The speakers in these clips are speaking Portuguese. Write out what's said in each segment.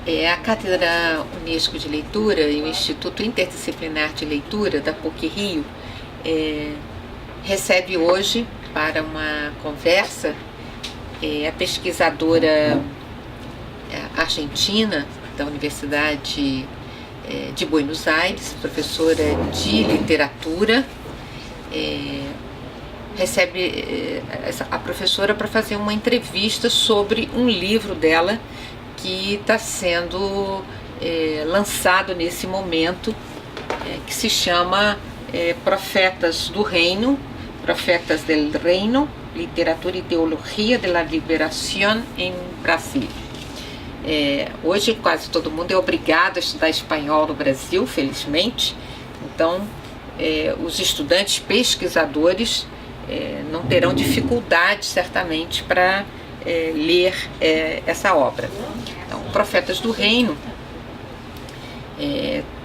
A Cátedra Unesco de Leitura e o Instituto Interdisciplinar de Leitura da PUC-Rio recebe hoje para uma conversa a pesquisadora argentina da Universidade de Buenos Aires, professora de literatura. Recebe a professora para fazer uma entrevista sobre um livro dela que está sendo lançado nesse momento, que se chama Profetas do Reino, Profetas del Reino, Literatura e Teologia de la Liberación em Brasil. Hoje quase todo mundo é obrigado a estudar espanhol no Brasil, felizmente. Então, os estudantes pesquisadores não terão dificuldade, certamente, para ler essa obra. Então, Profetas do Reino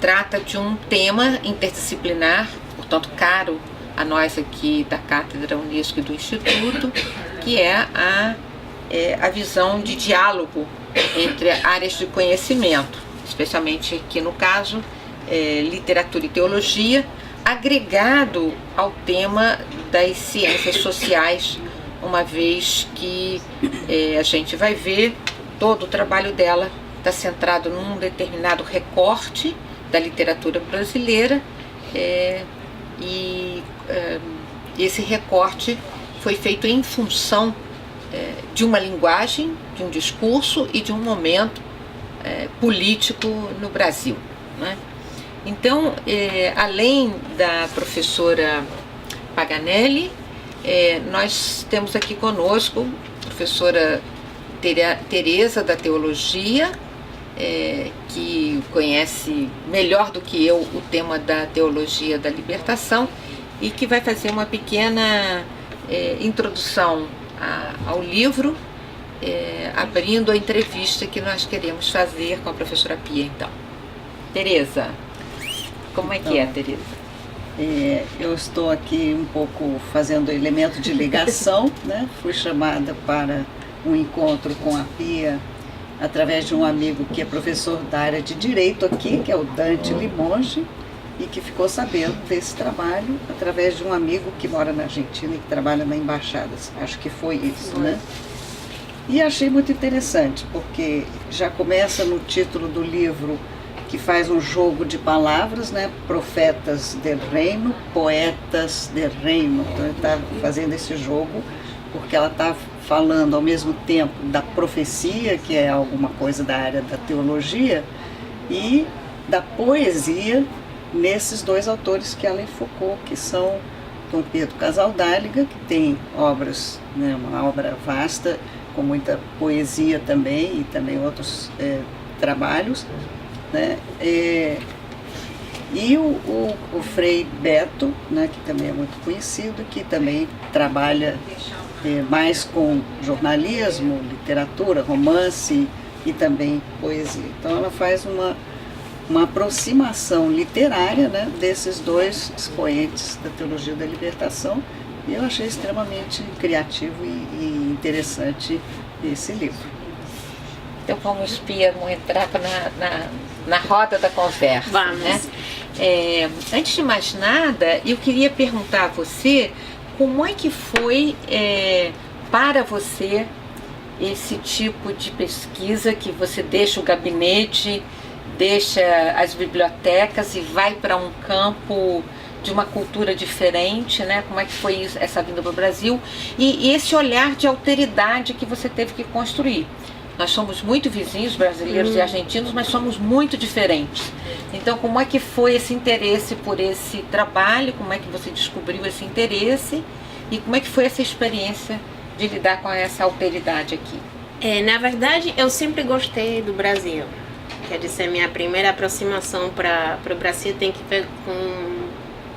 trata de um tema interdisciplinar, portanto caro a nós aqui da Cátedra Unesco e do Instituto, que é a visão de diálogo entre áreas de conhecimento, especialmente aqui no caso literatura e teologia, agregado ao tema das ciências sociais, uma vez que a gente vai ver todo o trabalho dela está centrado num determinado recorte da literatura brasileira, e esse recorte foi feito em função de uma linguagem, de um discurso e de um momento político no Brasil, né? Então, além da professora Paganelli, nós temos aqui conosco a professora Tereza da Teologia, que conhece melhor do que eu o tema da teologia da libertação e que vai fazer uma pequena introdução ao livro, abrindo a entrevista que nós queremos fazer com a professora Pia. Então, Tereza, como é que é, Tereza? Eu estou aqui um pouco fazendo elemento de ligação, né? Fui chamada para um encontro com a Pia através de um amigo que é professor da área de Direito aqui, que é o Dante Limonge, e que ficou sabendo desse trabalho através de um amigo que mora na Argentina e que trabalha na embaixada. Acho que foi isso, né? E achei muito interessante, porque já começa no título do livro, que faz um jogo de palavras, né? Profetas del Reino, poetas del Reino. Então ele está fazendo esse jogo porque ela está falando ao mesmo tempo da profecia, que é alguma coisa da área da teologia, e da poesia nesses dois autores que ela enfocou, que são Dom Pedro Casaldáliga, que tem obras, né, uma obra vasta, com muita poesia também, e também outros trabalhos, né? E o Frei Beto, né, que também é muito conhecido, que também trabalha mais com jornalismo, literatura, romance e também poesia. Então ela faz uma aproximação literária, né, desses dois expoentes da teologia da libertação, e eu achei extremamente criativo e interessante esse livro. Então vamos, Pia, entrar na roda da conversa. Vamos. Né? Antes de mais nada, eu queria perguntar a você como é que foi para você esse tipo de pesquisa, que você deixa o gabinete, deixa as bibliotecas e vai para um campo de uma cultura diferente, né? Como é que foi essa vinda para o Brasil e esse olhar de alteridade que você teve que construir? Nós somos muito vizinhos, brasileiros e argentinos, mas somos muito diferentes. Então, como é que foi esse interesse por esse trabalho? Como é que você descobriu esse interesse? E como é que foi essa experiência de lidar com essa alteridade aqui? Na verdade, eu sempre gostei do Brasil. Quer dizer, minha primeira aproximação para o Brasil tem que ver com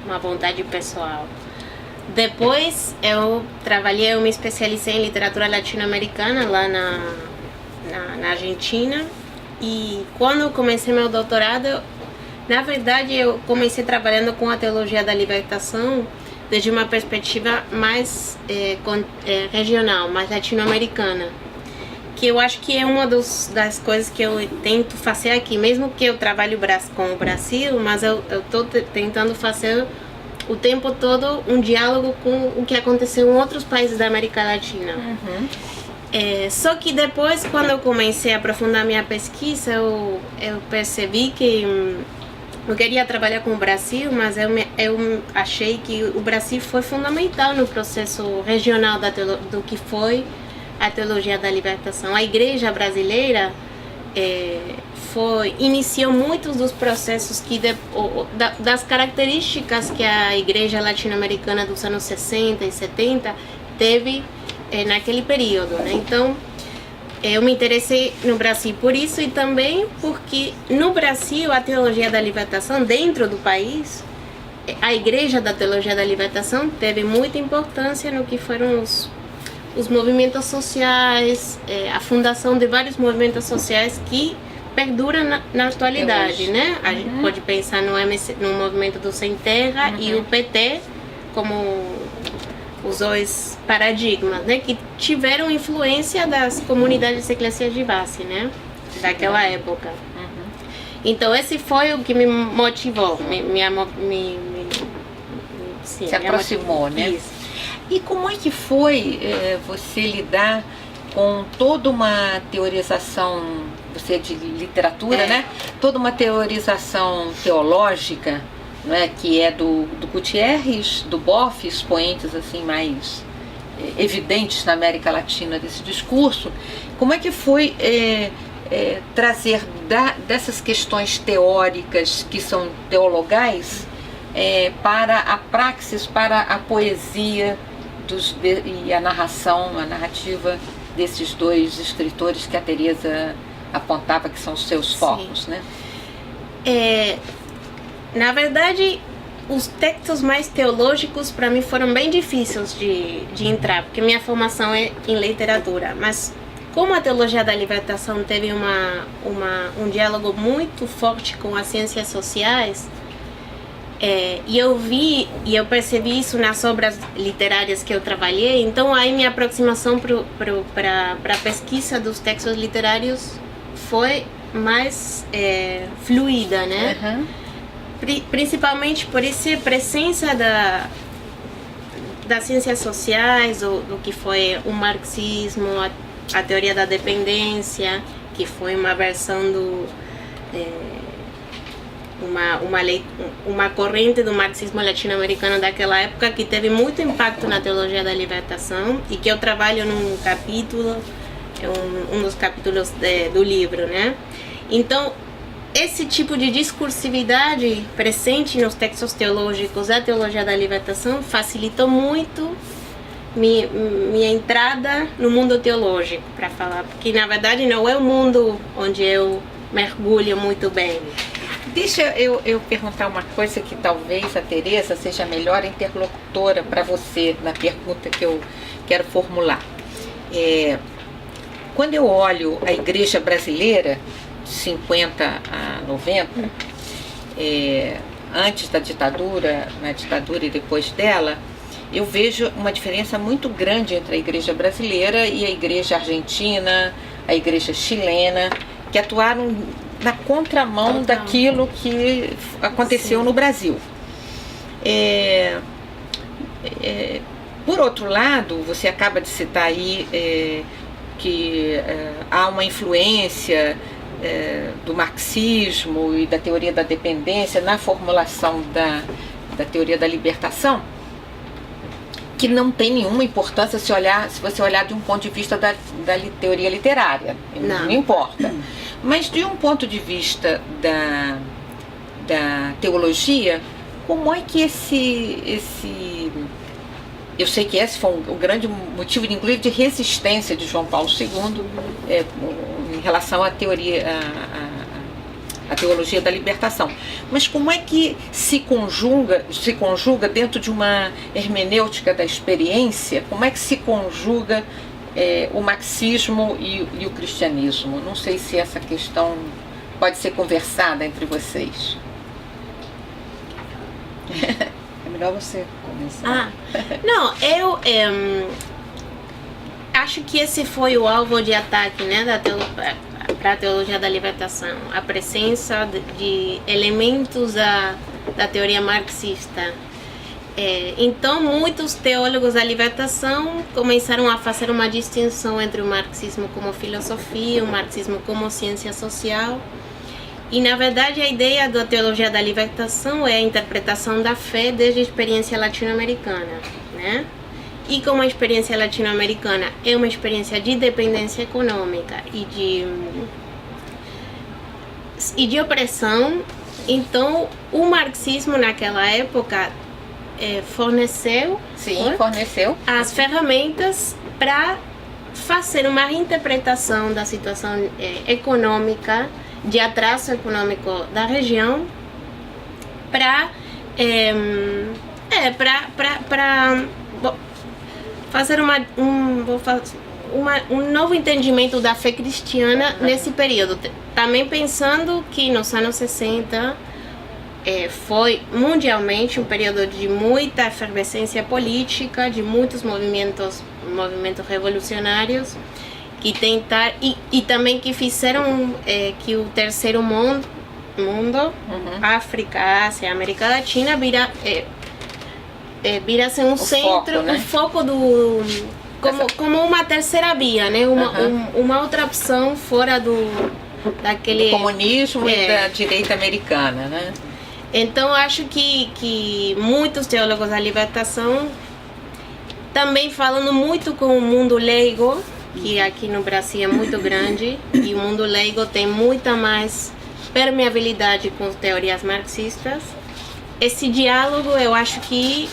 uma vontade pessoal. Depois, eu me especializei em literatura latino-americana lá na Argentina, e quando eu comecei meu doutorado, na verdade eu comecei trabalhando com a teologia da libertação desde uma perspectiva mais regional, mais latino-americana. que eu acho que é uma das coisas que eu tento fazer aqui, mesmo que eu trabalhe com o Brasil, mas eu estou tentando fazer o tempo todo um diálogo com o que aconteceu em outros países da América Latina. Uhum. Só que depois, quando eu comecei a aprofundar minha pesquisa, eu percebi que eu queria trabalhar com o Brasil, mas eu achei que o Brasil foi fundamental no processo regional do que foi a teologia da libertação. A igreja brasileira iniciou muitos dos processos das características que a igreja latino-americana dos anos 60 e 70 teve naquele período, né? Então, eu me interessei no Brasil por isso e também porque no Brasil a teologia da libertação, dentro do país, a igreja da teologia da libertação teve muita importância no que foram os movimentos sociais, a fundação de vários movimentos sociais que perduram na atualidade, né? A gente pode pensar no movimento do Sem Terra e o PT como os dois paradigmas, né? Que tiveram influência das comunidades eclesiais de base, né? Daquela época. Então esse foi o que me motivou, se aproximou, né? Isso. E como é que foi você lidar com toda uma teorização, você é de literatura, né? Toda uma teorização teológica, né? Que é do Gutierrez, do Boff, expoentes assim mais evidentes na América Latina desse discurso. Como é que foi trazer dessas questões teóricas que são teologais para a praxis, para a poesia e a narrativa desses dois escritores que a Teresa apontava que são os seus focos, né? Na verdade, os textos mais teológicos para mim foram bem difíceis de entrar, porque minha formação é em literatura, mas como a teologia da libertação teve um diálogo muito forte com as ciências sociais, e eu percebi isso nas obras literárias que eu trabalhei, então aí minha aproximação para a pesquisa dos textos literários foi mais fluida, né? Principalmente por essa presença das ciências sociais, do que foi o marxismo, a teoria da dependência, que foi uma versão uma corrente do marxismo latino-americano daquela época que teve muito impacto na teologia da libertação e que eu trabalho num capítulo, um dos capítulos do livro, né? Então, esse tipo de discursividade presente nos textos teológicos da teologia da libertação facilitou muito minha entrada no mundo teológico, para falar, porque na verdade não é o mundo onde eu mergulho muito bem. Deixa eu perguntar uma coisa que talvez a Teresa seja a melhor interlocutora para você na pergunta que eu quero formular. Quando eu olho a igreja brasileira, de 50 a 90, antes da ditadura, na ditadura e depois dela, eu vejo uma diferença muito grande entre a igreja brasileira e a igreja argentina, a igreja chilena, que atuaram na contramão daquilo que aconteceu no Brasil. Por outro lado, você acaba de citar aí que há uma influência do marxismo e da teoria da dependência na formulação da teoria da libertação, que não tem nenhuma importância se você olhar de um ponto de vista da teoria literária, não importa. Mas de um ponto de vista da teologia, como é que eu sei que esse foi um grande motivo, inclusive, de resistência de João Paulo II em relação à teoria, à teologia da libertação. Mas como é que se conjuga dentro de uma hermenêutica da experiência, como é que se conjuga o marxismo e o cristianismo? Não sei se essa questão pode ser conversada entre vocês. É melhor você começar. Não, eu acho que esse foi o alvo de ataque, né, para a teologia da libertação, a presença de elementos da teoria marxista. Então, muitos teólogos da libertação começaram a fazer uma distinção entre o marxismo como filosofia, o marxismo como ciência social. E, na verdade, a ideia da teologia da libertação é a interpretação da fé desde a experiência latino-americana, né? E como a experiência latino-americana é uma experiência de dependência econômica e de opressão, então o marxismo naquela época forneceu as ferramentas para fazer uma reinterpretação da situação econômica, de atraso econômico da região, para fazer um novo entendimento da fé cristiana nesse período. Também pensando que nos anos 60 foi mundialmente um período de muita efervescência política, de muitos movimentos revolucionários que tentaram e também que fizeram que o terceiro mundo, África, Ásia, América Latina virasse um centro, um foco do como uma terceira via, né? Uma outra opção fora daquele do comunismo e da direita americana, né? Então acho que muitos teólogos da libertação, também falando muito com o mundo leigo, que aqui no Brasil é muito grande, e o mundo leigo tem muita mais permeabilidade com teorias marxistas. Esse diálogo, eu acho que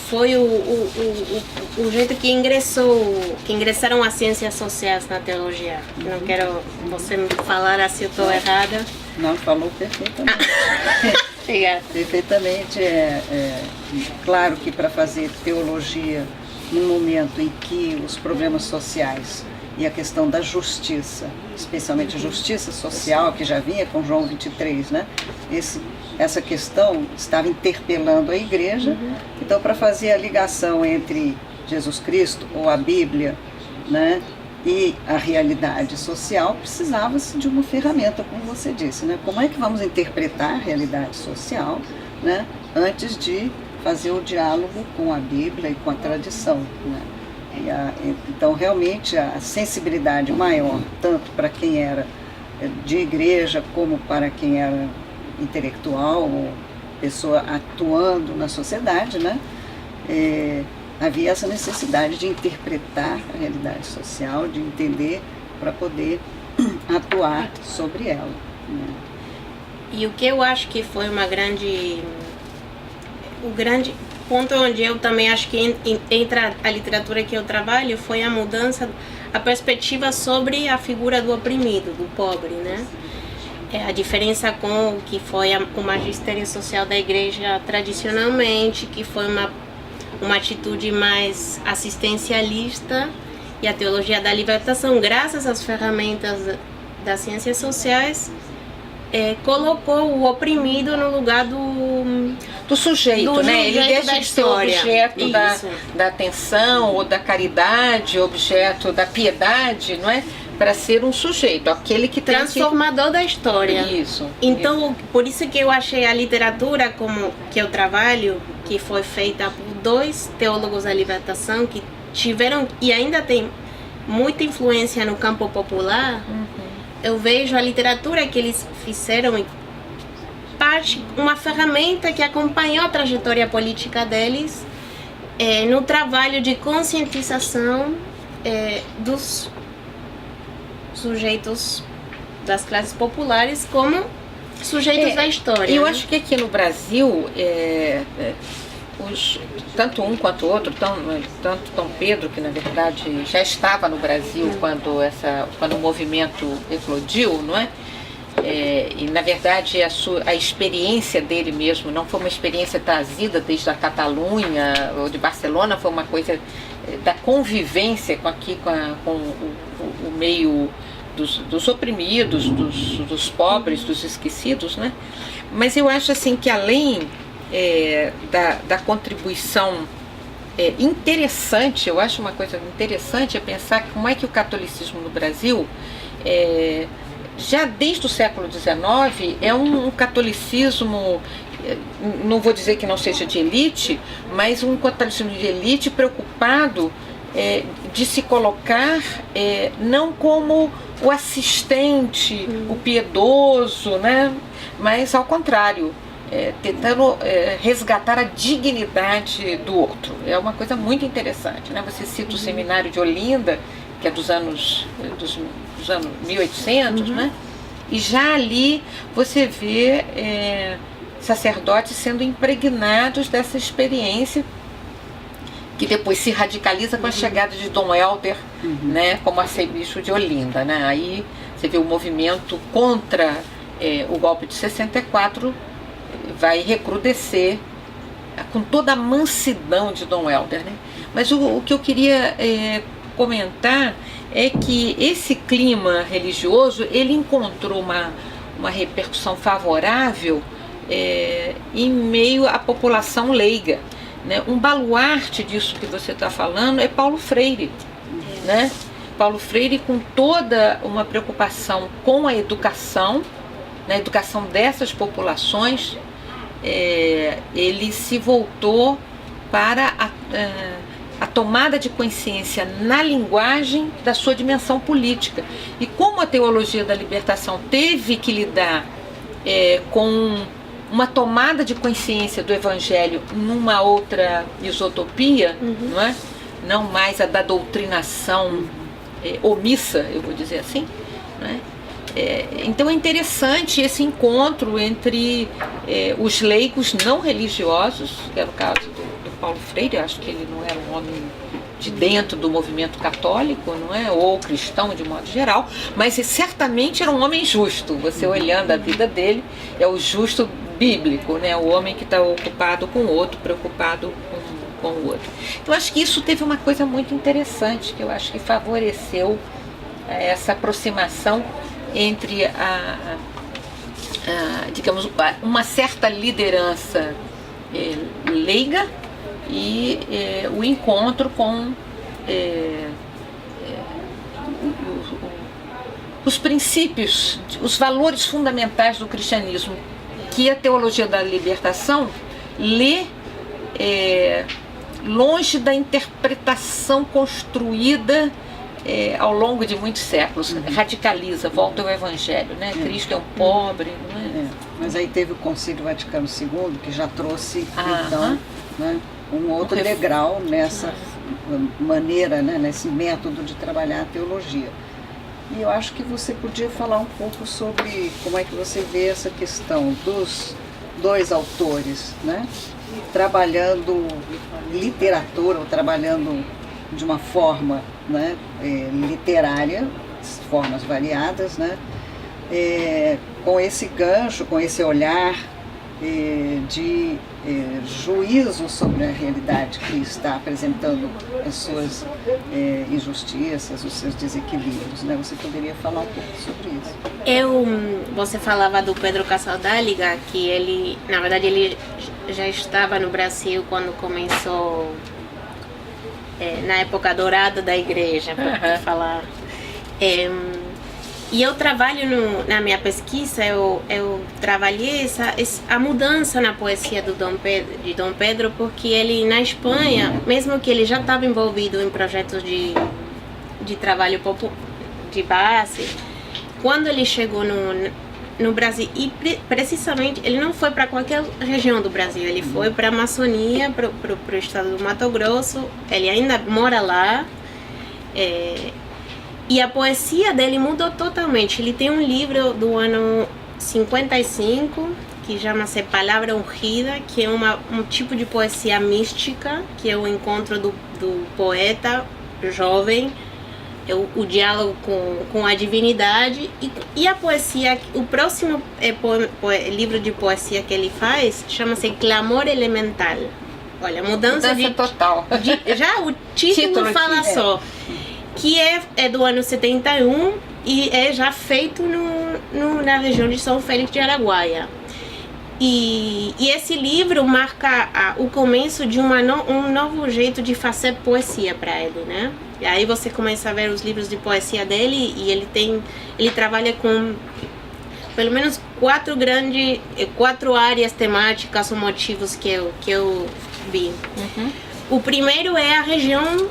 foi o jeito que ingressaram as ciências sociais na teologia. Não quero você me falar se eu estou errada. Não, falou perfeitamente. Obrigada. Perfeitamente. Claro que para fazer teologia num momento em que os problemas sociais e a questão da justiça, especialmente a justiça social, que já vinha com João 23, né? Essa questão estava interpelando a igreja. Então, para fazer a ligação entre Jesus Cristo ou a Bíblia, né, e a realidade social, precisava-se de uma ferramenta, como você disse, né? Como é que vamos interpretar a realidade social, né, antes de fazer o diálogo com a Bíblia e com a tradição, né? Então, realmente, a sensibilidade maior, tanto para quem era de igreja, como para quem era intelectual, ou pessoa atuando na sociedade, né? Havia essa necessidade de interpretar a realidade social, de entender para poder atuar sobre ela, né? E o que eu acho que foi o grande ponto onde eu também acho que entra a literatura que eu trabalho foi a mudança, a perspectiva sobre a figura do oprimido, do pobre, né? A diferença com o que foi o magistério social da igreja tradicionalmente, que foi uma atitude mais assistencialista, e a teologia da libertação, graças às ferramentas das ciências sociais, colocou o oprimido no lugar do sujeito, né? Ele deixa de ser objeto da atenção ou da caridade, objeto da piedade, não é? Para ser um sujeito, aquele que tem transformador da história. Isso. Então, por isso que eu achei a literatura como que eu trabalho, que foi feita por 2 teólogos da libertação que tiveram e ainda tem muita influência no campo popular. Eu vejo a literatura que eles fizeram uma ferramenta que acompanhou a trajetória política deles no trabalho de conscientização dos sujeitos das classes populares como sujeitos da história. Eu acho que aqui no Brasil, tanto um quanto o outro, tanto Dom Pedro, que na verdade já estava no Brasil quando o movimento eclodiu, não é? E na verdade a experiência dele mesmo não foi uma experiência trazida desde a Catalunha ou de Barcelona, foi uma coisa da convivência com o meio dos oprimidos, dos pobres, dos esquecidos, né? Mas eu acho assim que além da contribuição interessante, eu acho uma coisa interessante é pensar como é que o catolicismo no Brasil, já desde o século XIX, é um catolicismo, não vou dizer que não seja de elite, mas um catolicismo de elite preocupado de se colocar não como o assistente, o piedoso, né? Mas ao contrário, tentando resgatar a dignidade do outro. É uma coisa muito interessante, né? Você cita o seminário de Olinda, que é dos anos 1800, né? E já ali você vê sacerdotes sendo impregnados dessa experiência, que depois se radicaliza com a chegada de Dom Helder, né, como arcebispo de Olinda, né? Aí você vê o movimento contra o golpe de 64 vai recrudescer com toda a mansidão de Dom Helder, né? Mas o que eu queria comentar é que esse clima religioso ele encontrou uma repercussão favorável em meio à população leiga, né? Um baluarte disso que você está falando é Paulo Freire, né? Paulo Freire, com toda uma preocupação com a educação, na educação dessas populações, ele se voltou para a tomada de consciência na linguagem da sua dimensão política. E como a teologia da libertação teve que lidar com uma tomada de consciência do Evangelho numa outra isotopia, não é? Não mais a da doutrinação omissa, eu vou dizer assim, não é? Então é interessante esse encontro entre os leigos não religiosos, que era o caso do Paulo Freire. Eu acho que ele não era um homem de dentro do movimento católico, não é? Ou cristão de modo geral, mas certamente era um homem justo. Você olhando a vida dele, é o justo bíblico, né? O homem que está ocupado com o outro, preocupado com o outro. Então acho que isso teve uma coisa muito interessante, que eu acho que favoreceu essa aproximação entre digamos, uma certa liderança leiga e o encontro com os princípios, os valores fundamentais do cristianismo, que a teologia da libertação lê longe da interpretação construída ao longo de muitos séculos, radicaliza, volta ao Evangelho, né? Cristo é um pobre, não é? Mas aí teve o Concílio Vaticano II, que já trouxe, então, né, um outro degrau nessa maneira, né, nesse método de trabalhar a teologia. E eu acho que você podia falar um pouco sobre como é que você vê essa questão dos dois autores, né, trabalhando literatura, ou trabalhando de uma forma, né, literária, formas variadas, né, com esse gancho, com esse olhar de juízo sobre a realidade que está apresentando as suas injustiças, os seus desequilíbrios, né? Você poderia falar um pouco sobre isso? Você falava do Pedro Casaldáliga, que ele, na verdade, ele já estava no Brasil quando começou, na época dourada da igreja, para falar. E eu trabalho na minha pesquisa, eu trabalhei a mudança na poesia de Dom Pedro, porque ele, na Espanha, mesmo que ele já estava envolvido em projetos de trabalho de base, quando ele chegou no Brasil, e precisamente, ele não foi para qualquer região do Brasil, ele foi para a Amazônia, para o estado do Mato Grosso, ele ainda mora lá, e a poesia dele mudou totalmente. Ele tem um livro do ano 55, que chama-se Palavra Ungida, que é um tipo de poesia mística, que é o encontro do poeta jovem, o diálogo com a divindade. E a poesia, o próximo livro de poesia que ele faz, chama-se Clamor Elemental. Olha, mudança total. Já o título fala só. Que é do ano 71 e é já feito na região de São Félix de Araguaia. E esse livro marca o começo de um novo jeito de fazer poesia para ele, né? E aí você começa a ver os livros de poesia dele e ele trabalha com pelo menos quatro áreas temáticas ou motivos que eu vi. Uhum. O primeiro é a região,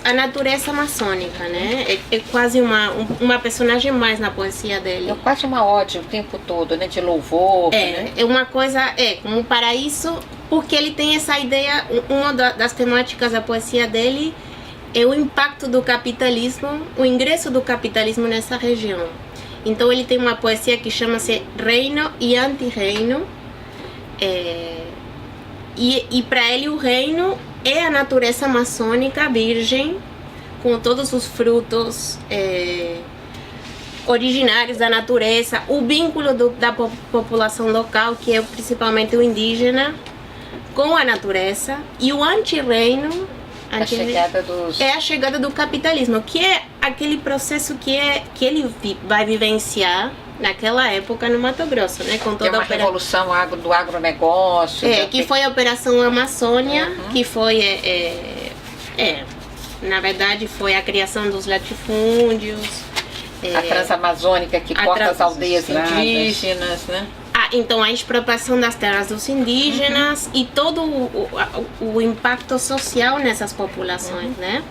a natureza amazônica, né? É quase uma personagem mais na poesia dele. É quase uma ode o tempo todo, né? De louvor, né? É uma coisa, como um paraíso, porque ele tem essa ideia, uma das temáticas da poesia dele é o impacto do capitalismo, o ingresso do capitalismo nessa região. Então ele tem uma poesia que chama-se Reino e Anti-Reino, e para ele o reino é a natureza amazônica virgem, com todos os frutos originários da natureza, o vínculo da população local, que é principalmente o indígena, com a natureza, e o anti-reino é a chegada do capitalismo, que é aquele processo que ele vai vivenciar naquela época no Mato Grosso, né? Com toda uma revolução do agronegócio. Que foi a Operação Amazônia, que foi, na verdade, foi a criação dos latifúndios. A Transamazônica, que corta as aldeias indígenas, né? Então a expropriação das terras dos indígenas e todo o impacto social nessas populações, né?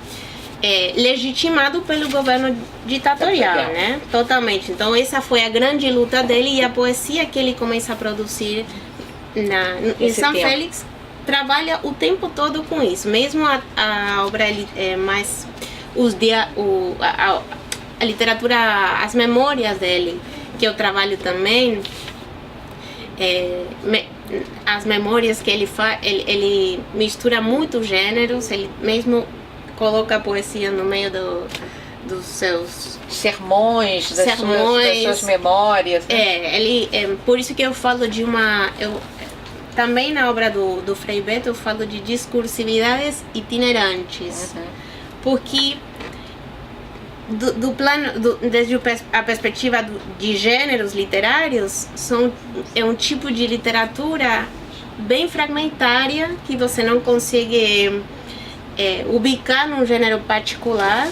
Legitimado pelo governo ditatorial, né? Totalmente. Então essa foi a grande luta dele, e a poesia que ele começa a produzir em São Félix trabalha o tempo todo com isso. Mesmo a obra mais a literatura, as memórias dele, que eu trabalho também, as memórias que ele faz, ele mistura muitos gêneros, ele mesmo coloca a poesia no meio dos seus sermões, das suas memórias, né? Por isso que eu falo também na obra do Frei Beto eu falo de discursividades itinerantes, porque desde a perspectiva de gêneros literários, é um tipo de literatura bem fragmentária, que você não consegue ubicar num gênero particular,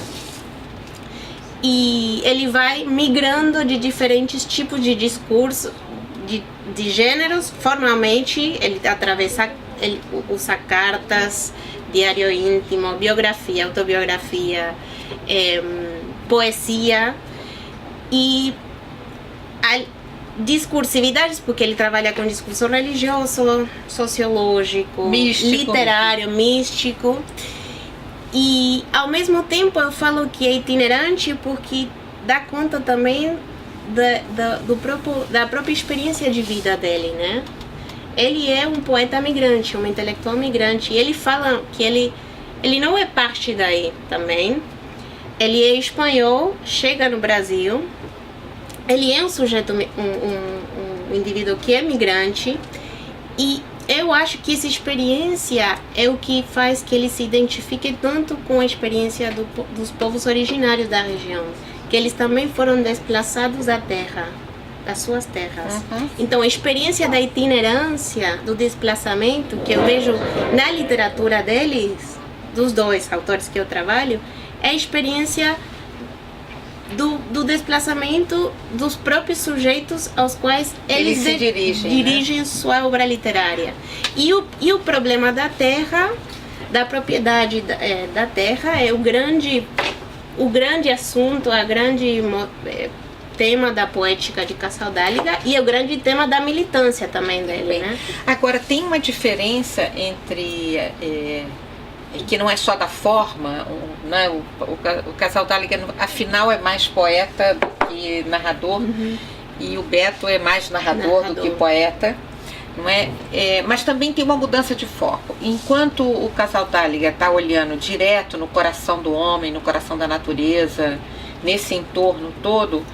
e ele vai migrando de diferentes tipos de discurso, de gêneros. Formalmente ele usa cartas, diário íntimo, biografia, autobiografia, poesia e discursividades, porque ele trabalha com discurso religioso, sociológico, literário, místico. E ao mesmo tempo eu falo que é itinerante porque dá conta também da própria experiência de vida dele, né? Ele é um poeta migrante, um intelectual migrante, e ele fala que ele não é parte daí também. Ele é espanhol, chega no Brasil, ele é um sujeito, um indivíduo que é migrante, e eu acho que essa experiência é o que faz que ele se identifique tanto com a experiência dos povos originários da região, que eles também foram desplaçados da terra, das suas terras. Então a experiência da itinerância, do desplaçamento, que eu vejo na literatura deles, dos dois autores que eu trabalho, é a experiência do desplaçamento dos próprios sujeitos aos quais eles se dirigem, né? Sua obra literária. E o problema da terra, da propriedade da terra, é o grande assunto, a grande tema da poética de Cassaldáliga, e é o grande tema da militância também dele, né? Agora, tem uma diferença entre... que não é só da forma, né? O Cassaldáliga, afinal, é mais poeta do que narrador, e o Beto é mais narrador do que poeta, não é? Mas também tem uma mudança de foco. Enquanto o Cassaldáliga está olhando direto no coração do homem, no coração da natureza, nesse entorno todo,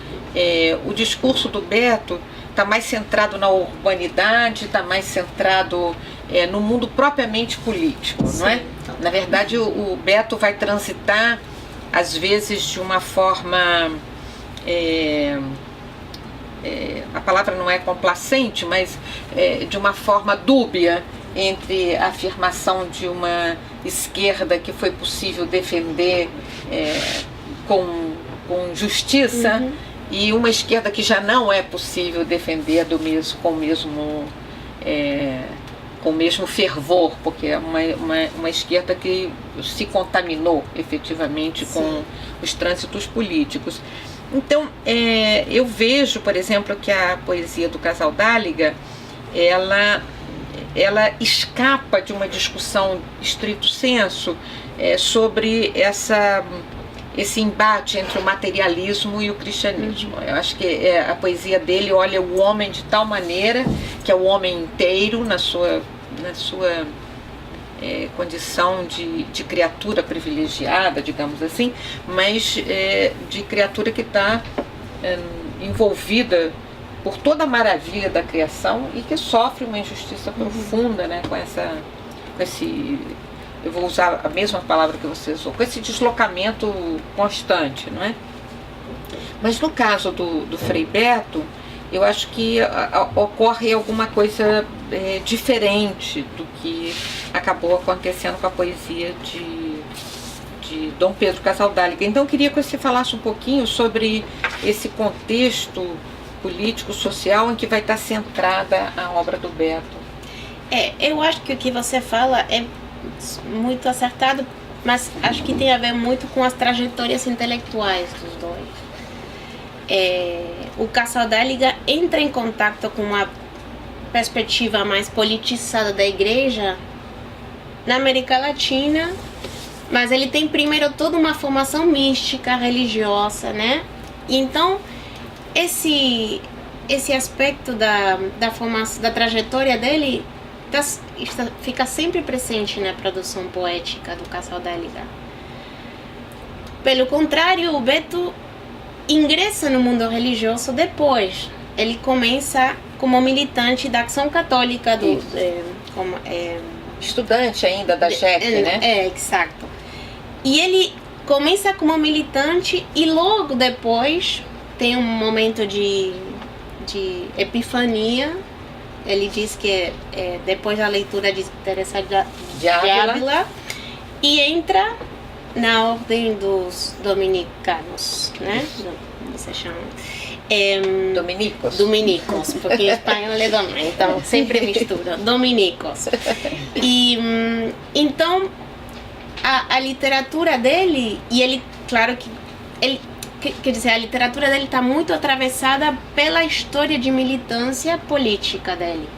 o discurso do Beto está mais centrado na urbanidade, está mais centrado no mundo propriamente político, não é? Na verdade, o Beto vai transitar, às vezes, de uma forma a palavra não é complacente, mas de uma forma dúbia entre a afirmação de uma esquerda que foi possível defender com justiça, e uma esquerda que já não é possível defender com o mesmo fervor, porque é uma esquerda que se contaminou efetivamente com os trânsitos políticos. Então, eu vejo, por exemplo, que a poesia do Casaldáliga, ela escapa de uma discussão estrito sensu sobre esse embate entre o materialismo e o cristianismo. Eu acho que a poesia dele olha o homem de tal maneira que é o homem inteiro na sua condição de criatura privilegiada, digamos assim, mas de criatura que está envolvida por toda a maravilha da criação e que sofre uma injustiça profunda, né, com esse, eu vou usar a mesma palavra que você usou, com esse deslocamento constante, não é? Mas no caso do Frei Beto, eu acho que ocorre alguma coisa diferente do que acabou acontecendo com a poesia de Dom Pedro Casaldáliga. Então eu queria que você falasse um pouquinho sobre esse contexto político, social, em que vai estar centrada a obra do Beto. Eu acho que o que você fala é muito acertado, mas acho que tem a ver muito com as trajetórias intelectuais dos dois. O Casaldáliga entra em contato com uma perspectiva mais politizada da igreja na América Latina, mas ele tem primeiro toda uma formação mística, religiosa, né? E então esse aspecto da formação, da trajetória dele fica sempre presente na produção poética do Casaldáliga. Pelo contrário, o Beto ingressa no mundo religioso depois. Ele começa como militante da Ação Católica estudante ainda da JEC, né? Exato. E ele começa como militante e logo depois tem um momento de epifania. Ele diz que depois da leitura de Teresa de Ávila, e entra na ordem dos dominicanos, né? Como se chama? Dominicos, porque em espanhol é domingo, então sempre mistura. Dominicos. E então a literatura dele, e ele, claro que quer dizer, a literatura dele está muito atravessada pela história de militância política dele.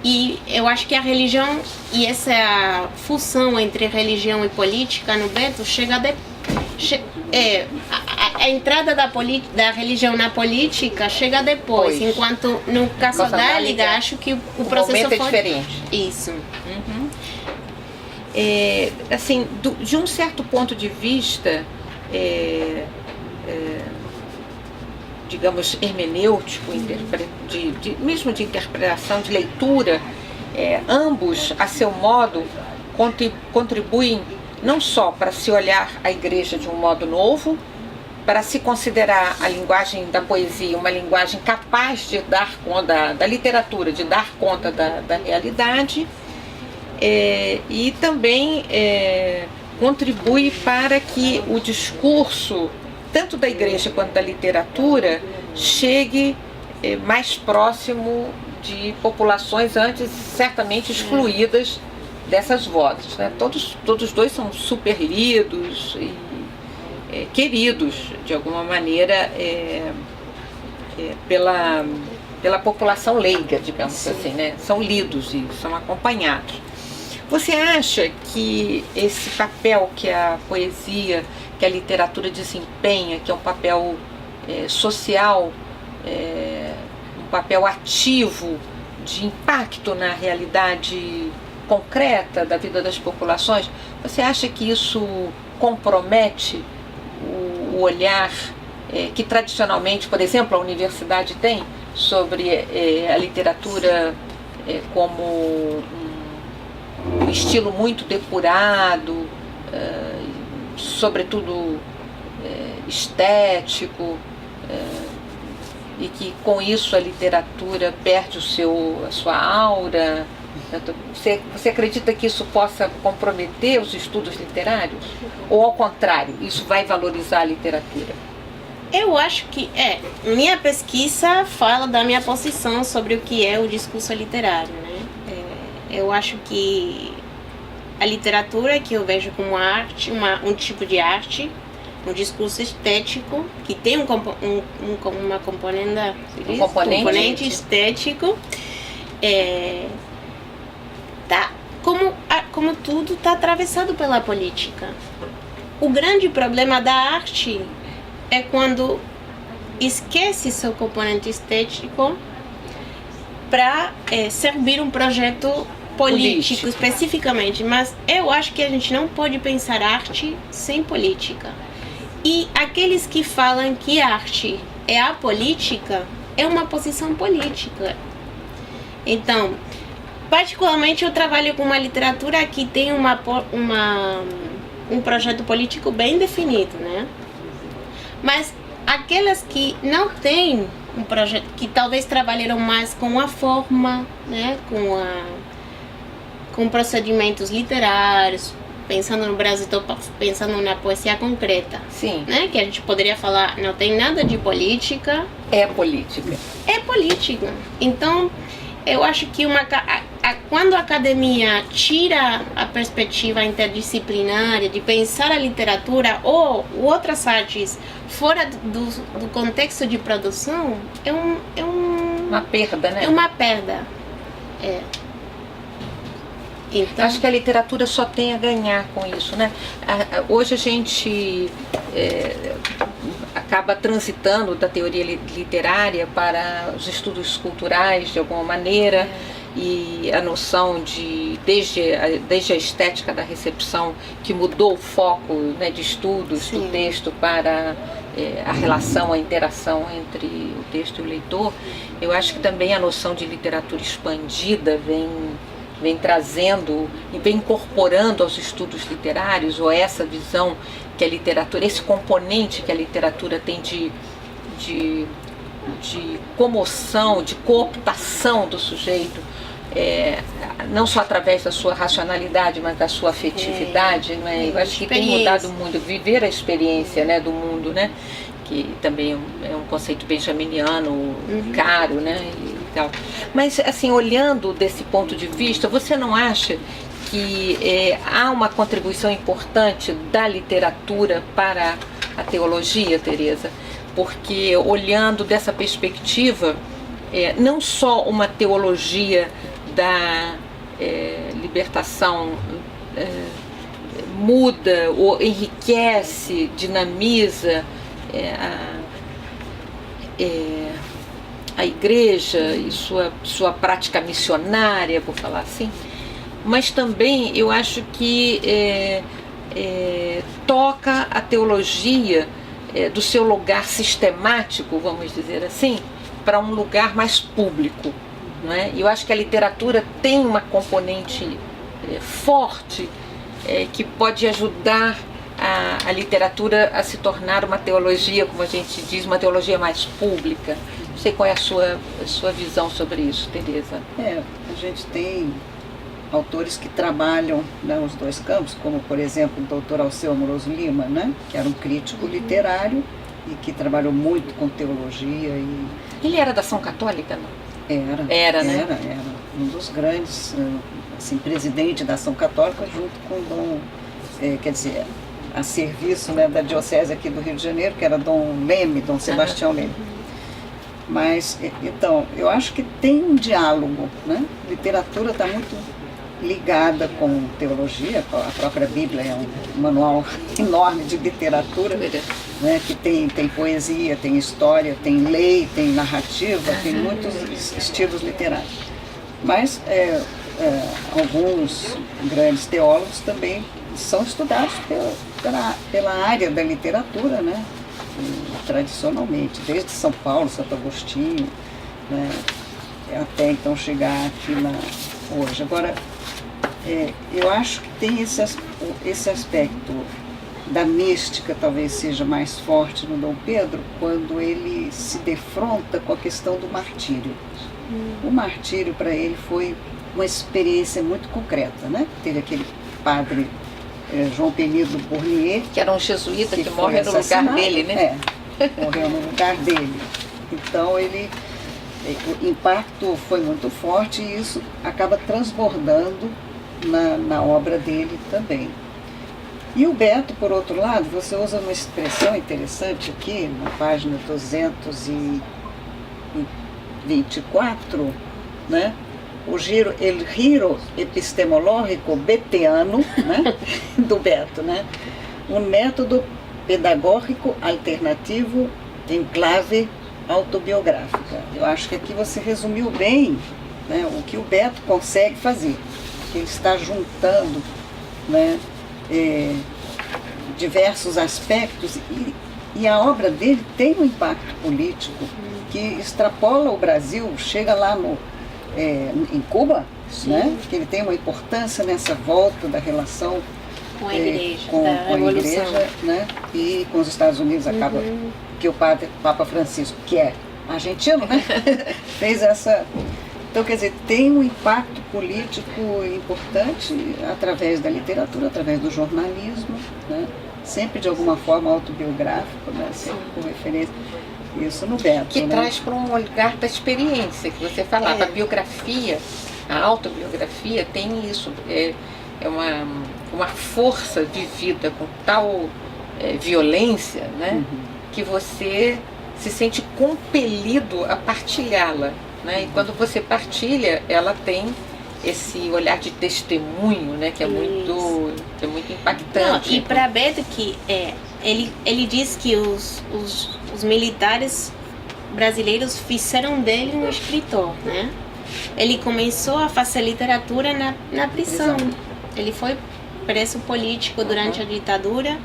E eu acho que a religião e essa fusão entre religião e política no Beto a entrada da religião na política chega depois, enquanto no Casaldáliga acho que o processo foi diferente. Isso. Assim, de um certo ponto de vista, digamos, hermenêutico, mesmo de interpretação, de leitura, ambos, a seu modo, contribuem não só para se olhar a igreja de um modo novo, para se considerar a linguagem da poesia uma linguagem capaz de dar conta da literatura, de dar conta da realidade, e também contribui para que o discurso, tanto da igreja quanto da literatura, chegue mais próximo de populações antes certamente excluídas dessas vozes, né? Todos dois são super lidos e queridos, de alguma maneira, pela população leiga, digamos assim, né? São lidos e são acompanhados. Você acha que esse papel que a poesia, que a literatura desempenha, que é um papel social, um papel ativo, de impacto na realidade concreta da vida das populações, você acha que isso compromete o olhar que tradicionalmente, por exemplo, a universidade tem sobre a literatura como um estilo muito depurado, sobretudo estético, e que com isso a literatura perde a sua aura? Você acredita que isso possa comprometer os estudos literários? Ou ao contrário, isso vai valorizar a literatura? Eu acho que minha pesquisa fala da minha posição sobre o que é o discurso literário, né? Eu acho que a literatura, que eu vejo como arte, um tipo de arte, um discurso estético, que tem um componente estético, como tudo está atravessado pela política. O grande problema da arte é quando esquece seu componente estético para servir um projeto político especificamente, mas eu acho que a gente não pode pensar arte sem política. E aqueles que falam que arte é a política, é uma posição política. Então, particularmente eu trabalho com uma literatura que tem um projeto político bem definido, né? Mas aquelas que não têm um projeto, que talvez trabalharam mais com a forma, né? Com procedimentos literários, pensando no Brasil, estou pensando na poesia concreta. Sim. Né? Que a gente poderia falar, não tem nada de política. É política. É política. Então, eu acho que quando a academia tira a perspectiva interdisciplinária de pensar a literatura ou outras artes fora do contexto de produção, uma perda, né? É uma perda. Então, acho que a literatura só tem a ganhar com isso, né? Hoje a gente acaba transitando da teoria literária para os estudos culturais de alguma maneira, e a noção desde a estética da recepção, que mudou o foco, né, de estudos sim, do texto para a relação, a interação entre o texto e o leitor. Eu acho que também a noção de literatura expandida vem trazendo e vem incorporando aos estudos literários, ou essa visão que a literatura, esse componente que a literatura tem de comoção, de cooptação do sujeito, não só através da sua racionalidade, mas da sua afetividade, não é? Eu acho que tem mudado muito, viver a experiência, né, do mundo, né? Que também é um conceito benjaminiano, caro, né? E tal. Mas, assim, olhando desse ponto de vista, você não acha que há uma contribuição importante da literatura para a teologia, Tereza? Porque, olhando dessa perspectiva, não só uma teologia da libertação muda ou enriquece, dinamiza a igreja e sua prática missionária, por falar assim, mas também eu acho que toca a teologia do seu lugar sistemático, vamos dizer assim, para um lugar mais público, não é? Eu acho que a literatura tem uma componente forte que pode ajudar a literatura a se tornar uma teologia, como a gente diz, uma teologia mais pública. Não sei qual é a sua visão sobre isso, Tereza. A gente tem autores que trabalham, né, os dois campos, como, por exemplo, o Dr. Alceu Amoroso Lima, né, que era um crítico literário e que trabalhou muito com teologia. Ele era da Ação Católica, não? Era, né? Era um dos grandes, assim, presidente da Ação Católica, junto com Dom, quer dizer, a serviço, né, da diocese aqui do Rio de Janeiro, que era Dom Sebastião Leme. Mas, então, eu acho que tem um diálogo, né? A literatura está muito ligada com teologia, a própria Bíblia é um manual enorme de literatura, né, que tem poesia, tem história, tem lei, tem narrativa, tem muitos estilos literários. Mas alguns grandes teólogos também são estudados pela área da literatura, né, tradicionalmente, desde São Paulo, Santo Agostinho, né, até então chegar aqui hoje. Agora, eu acho que tem esse aspecto da mística talvez seja mais forte no Dom Pedro, quando ele se defronta com a questão do martírio. O martírio para ele foi uma experiência muito concreta, né? Teve aquele padre João Penido Bournier, Que era um jesuíta que foi morre no lugar assassinado. dele, né? Morreu no lugar dele. Então o impacto foi muito forte e isso acaba transbordando na obra dele também. E o Beto, por outro lado, você usa uma expressão interessante aqui, na página 224, né? El giro epistemológico betiano, né? Do Beto, né? Um método pedagógico alternativo em clave autobiográfica. Eu acho que aqui você resumiu bem, né, o que o Beto consegue fazer. Ele está juntando, né, diversos aspectos e a obra dele tem um impacto político que extrapola o Brasil, chega lá em Cuba, né, que ele tem uma importância nessa volta da relação Com a igreja, com da a Revolução. igreja, né, e com os Estados Unidos acaba que o Papa Francisco, que é argentino, né, fez essa... Então, quer dizer, tem um impacto político importante através da literatura, através do jornalismo, né? Sempre de alguma forma autobiográfico, né? Sempre com referência. Isso no Beto. Que né? traz para um lugar da experiência que você falava. A biografia, a autobiografia tem isso. É uma força vivida com tal violência, né? Que você se sente compelido a partilhá-la. Né? E quando você partilha, ela tem esse olhar de testemunho, né? Que é muito impactante. Não, e para Beto, que ele diz que os militares brasileiros fizeram dele um escritor, né? Ele começou a fazer literatura na prisão. Ele foi preso político durante a ditadura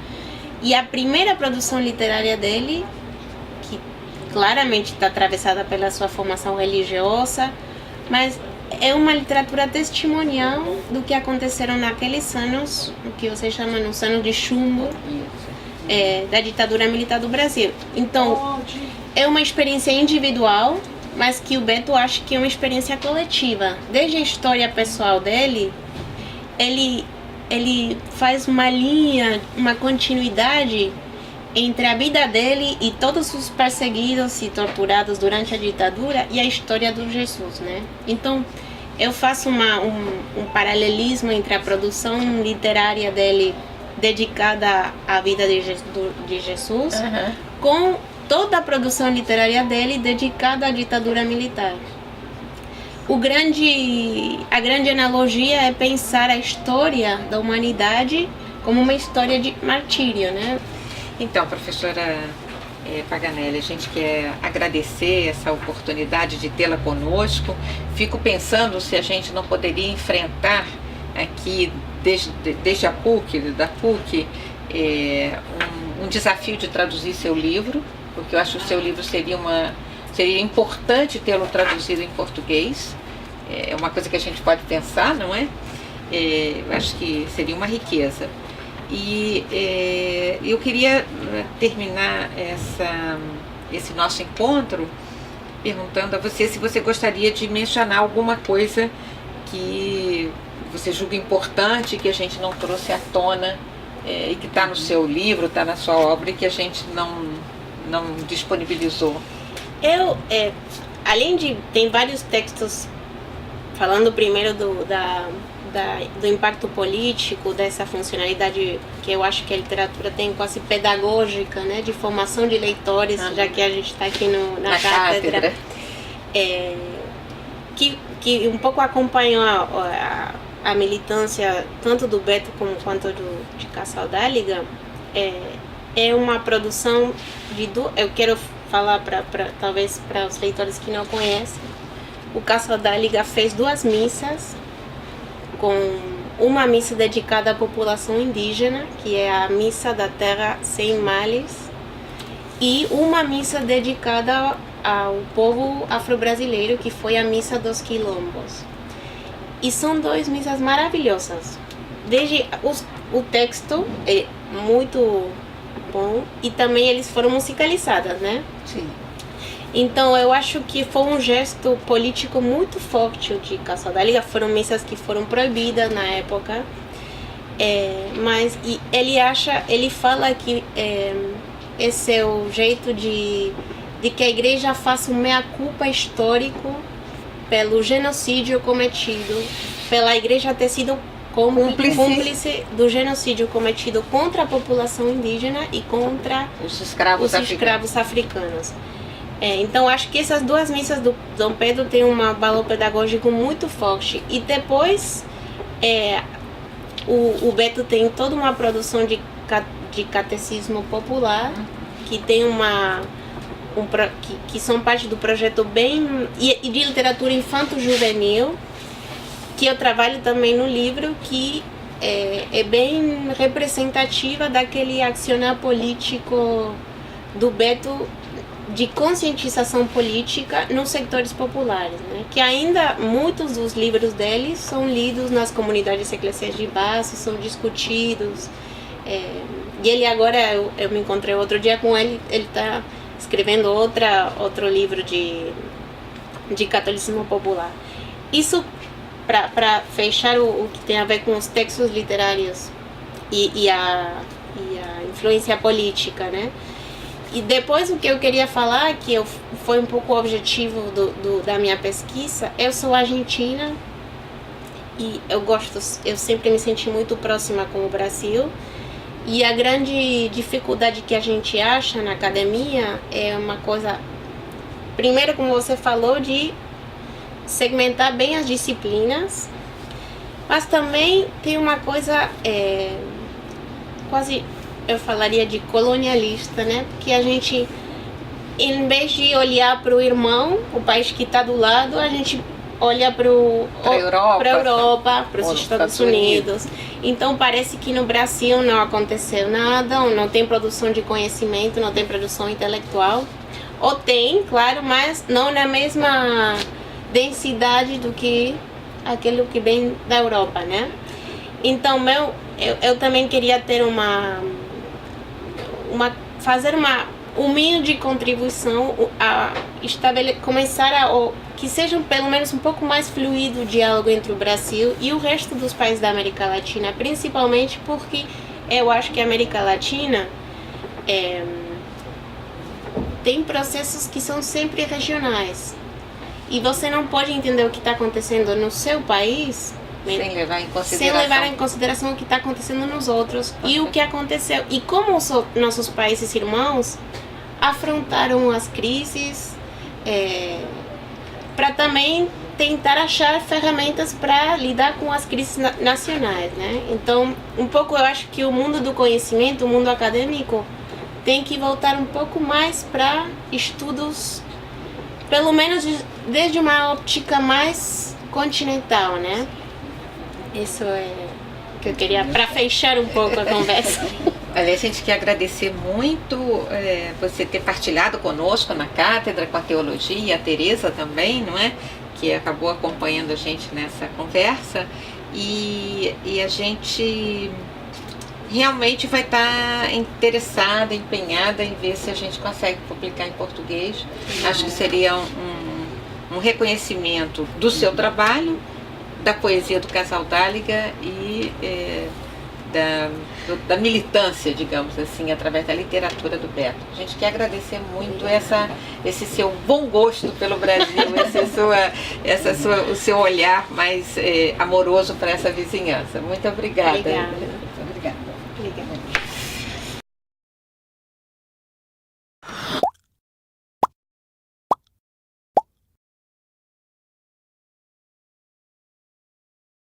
e a primeira produção literária dele, claramente está atravessada pela sua formação religiosa, mas é uma literatura testemunial do que aconteceram naqueles anos, o que você chama nos anos de chumbo, da ditadura militar do Brasil. Então, é uma experiência individual, mas que o Beto acha que é uma experiência coletiva. Desde a história pessoal dele, ele faz uma linha, uma continuidade entre a vida dele e todos os perseguidos e torturados durante a ditadura e a história do Jesus, né? Então, eu faço um paralelismo entre a produção literária dele dedicada à vida de Jesus com toda a produção literária dele dedicada à ditadura militar. A grande analogia é pensar a história da humanidade como uma história de martírio, né? Então, professora Paganelli, a gente quer agradecer essa oportunidade de tê-la conosco. Fico pensando se a gente não poderia enfrentar aqui, desde a PUC, um desafio de traduzir seu livro, porque eu acho que o seu livro seria importante tê-lo traduzido em português. É uma coisa que a gente pode pensar, não é? Eu acho que seria uma riqueza. E eu queria terminar esse nosso encontro perguntando a você se você gostaria de mencionar alguma coisa que você julga importante, que a gente não trouxe à tona, e que está no seu livro, está na sua obra e que a gente não disponibilizou. Tem vários textos falando primeiro do impacto político, dessa funcionalidade que eu acho que a literatura tem quase pedagógica, né, de formação de leitores, já que a gente está aqui na cátedra. Que um pouco acompanhou a militância tanto do Beto quanto de Casaldáliga. É uma produção eu quero falar talvez para os leitores que não conhecem. O Casaldáliga fez 2 missas, com uma missa dedicada à população indígena, que é a Missa da Terra Sem Males, e uma missa dedicada ao povo afro-brasileiro, que foi a Missa dos Quilombos. E são 2 missas maravilhosas. Desde o texto muito bom, e também eles foram musicalizadas, né? Sim. Então eu acho que foi um gesto político muito forte o de Casal da Liga. Foram missas que foram proibidas na época, mas ele fala que esse é o jeito de que a igreja faça um meia-culpa histórico pelo genocídio cometido, pela igreja ter sido cúmplice do genocídio cometido contra a população indígena e contra os escravos africanos. Então acho que essas duas missas do Dom Pedro têm um valor pedagógico muito forte. E depois o Beto tem toda uma produção de catecismo popular, que tem que são parte do projeto e de literatura infanto-juvenil, que eu trabalho também no livro, que é bem representativa daquele accionar político do Beto, de conscientização política nos sectores populares, né? Que ainda muitos dos livros dele são lidos nas comunidades eclesiais de base, são discutidos. E ele agora, eu me encontrei outro dia com ele está escrevendo outro livro de catolicismo popular. Isso para fechar o que tem a ver com os textos literários e a influência política, né? E depois o que eu queria falar, que foi um pouco o objetivo da minha pesquisa, eu sou argentina e eu sempre me senti muito próxima com o Brasil, e a grande dificuldade que a gente acha na academia é uma coisa, primeiro, como você falou, de segmentar bem as disciplinas, mas também tem uma coisa quase, eu falaria, de colonialista, né? Porque a gente, em vez de olhar para o irmão, o país que está do lado, a gente olha para a Europa, para os Estados Unidos. Então parece que no Brasil não aconteceu nada, ou não tem produção de conhecimento, não tem produção intelectual. Ou tem, claro, mas não na mesma densidade do que aquilo que vem da Europa, né? Então eu também queria ter fazer uma humilde contribuição a começar que seja pelo menos um pouco mais fluido o diálogo entre o Brasil e o resto dos países da América Latina, principalmente porque eu acho que a América Latina tem processos que são sempre regionais, e você não pode entender o que está acontecendo no seu país sem levar em consideração o que está acontecendo nos outros e o que aconteceu, e como os nossos países irmãos afrontaram as crises, para também tentar achar ferramentas para lidar com as crises nacionais, né? Então, um pouco eu acho que o mundo do conhecimento, o mundo acadêmico, tem que voltar um pouco mais para estudos, pelo menos desde uma óptica mais continental, né? Isso é o que eu queria, para fechar um pouco a conversa. Olha, a gente quer agradecer muito você ter partilhado conosco na cátedra, com a teologia, a Tereza também, não é? Que acabou acompanhando a gente nessa conversa, e a gente realmente vai estar interessada, empenhada em ver se a gente consegue publicar em português. Acho que seria um reconhecimento do seu trabalho, da poesia do Casal D'Alliga e da militância, digamos assim, através da literatura do Beto. A gente quer agradecer muito esse seu bom gosto pelo Brasil, o seu olhar mais amoroso para essa vizinhança. Muito obrigada. Obrigada. Obrigada. Obrigada.